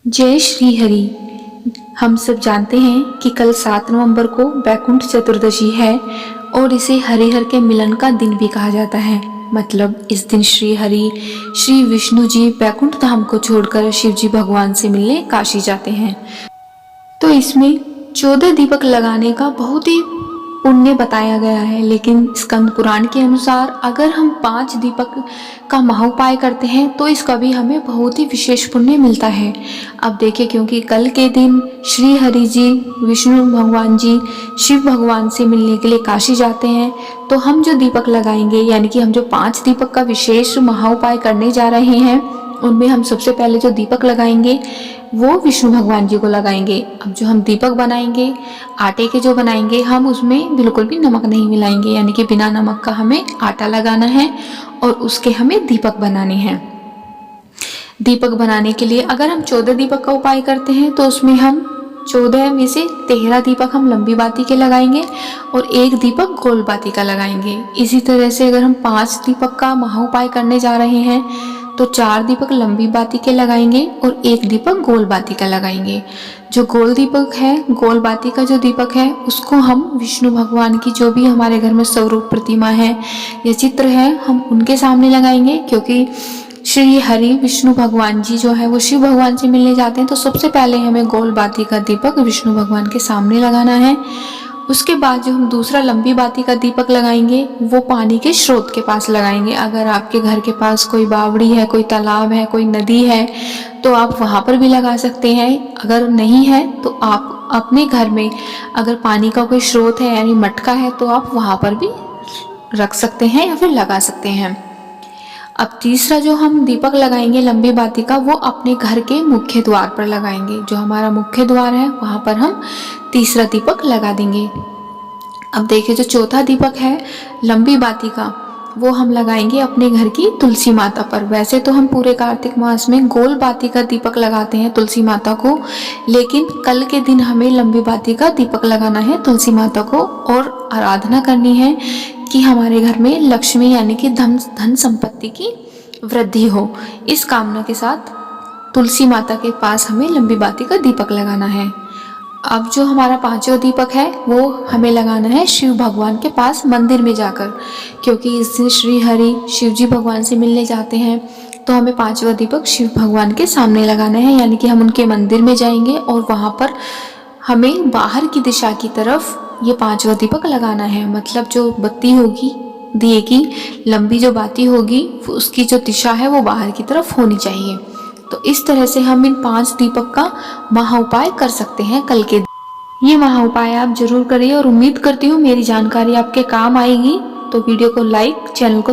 जय श्री हरि। हम सब जानते हैं कि कल 7 नवंबर को वैकुंठ चतुर्दशी है और इसे हरिहर के मिलन का दिन भी कहा जाता है। मतलब इस दिन श्री हरि श्री विष्णु जी वैकुंठ धाम को छोड़कर शिव जी भगवान से मिलने काशी जाते हैं। तो इसमें 14 दीपक लगाने का बहुत ही पुण्य बताया गया है, लेकिन स्कंद पुराण के अनुसार अगर हम 5 दीपक का महाउपाय करते हैं तो इसका भी हमें बहुत ही विशेष पुण्य मिलता है। अब देखिए, क्योंकि कल के दिन श्री हरि जी विष्णु भगवान जी शिव भगवान से मिलने के लिए काशी जाते हैं, तो हम जो दीपक लगाएंगे यानी कि हम जो 5 दीपक का विशेष महाउपाय करने जा रहे हैं उनमें हम सबसे पहले जो दीपक लगाएंगे वो विष्णु भगवान जी को लगाएंगे। अब जो हम दीपक बनाएंगे आटे के जो बनाएंगे हम उसमें बिल्कुल भी नमक नहीं मिलाएंगे, यानी कि बिना नमक का हमें आटा लगाना है और उसके हमें दीपक बनाने हैं। दीपक बनाने के लिए अगर हम 14 दीपक का उपाय करते हैं तो उसमें हम 14 में से 13 दीपक हम लंबी बाती के लगाएंगे और 1 दीपक गोल बाती का लगाएंगे। इसी तरह से अगर हम 5 दीपक का महाउपाय करने जा रहे हैं तो 4 दीपक लंबी बाती के लगाएंगे और 1 दीपक गोल बाती का लगाएंगे। जो गोल दीपक है, गोल बाती का जो दीपक है, उसको हम विष्णु भगवान की जो भी हमारे घर में स्वरूप प्रतिमा है या चित्र है हम उनके सामने लगाएंगे, क्योंकि श्री हरि विष्णु भगवान जी जो है वो शिव भगवान से मिलने जाते हैं। तो सबसे पहले हमें गोल बाती का दीपक विष्णु भगवान के सामने लगाना है। उसके बाद जो हम दूसरा लंबी बाती का दीपक लगाएंगे वो पानी के स्रोत के पास लगाएंगे। अगर आपके घर के पास कोई बावड़ी है, कोई तालाब है, कोई नदी है तो आप वहाँ पर भी लगा सकते हैं। अगर नहीं है तो आप अपने घर में अगर पानी का कोई स्रोत है यानी मटका है तो आप वहाँ पर भी रख सकते हैं या फिर लगा सकते हैं। अब तीसरा जो हम दीपक लगाएंगे लंबी बाती का वो अपने घर के मुख्य द्वार पर लगाएंगे। जो हमारा मुख्य द्वार है वहाँ पर हम तीसरा दीपक लगा देंगे। अब देखिए, जो चौथा दीपक है लंबी बाती का वो हम लगाएंगे अपने घर की तुलसी माता पर। वैसे तो हम पूरे कार्तिक मास में गोल बाती का दीपक लगाते हैं तुलसी माता को, लेकिन कल के दिन हमें लंबी बाती का दीपक लगाना है तुलसी माता को और आराधना करनी है कि हमारे घर में लक्ष्मी यानी कि धन संपत्ति की वृद्धि हो। इस कामना के साथ तुलसी माता के पास हमें लंबी बाती का दीपक लगाना है। अब जो हमारा 5वां दीपक है वो हमें लगाना है शिव भगवान के पास मंदिर में जाकर, क्योंकि इस दिन श्री हरि शिव जी भगवान से मिलने जाते हैं। तो हमें 5वां दीपक शिव भगवान के सामने लगाना है, यानी कि हम उनके मंदिर में जाएंगे और वहाँ पर हमें बाहर की दिशा की तरफ ये 5वां दीपक लगाना है। मतलब जो बत्ती होगी दिए की लंबी जो बाती होगी उसकी जो दिशा है वो बाहर की तरफ होनी चाहिए। तो इस तरह से हम इन 5 दीपक का महाउपाय कर सकते हैं कल के दिन। ये महाउपाय आप जरूर करिए और उम्मीद करती हूँ मेरी जानकारी आपके काम आएगी। तो वीडियो को लाइक, चैनल को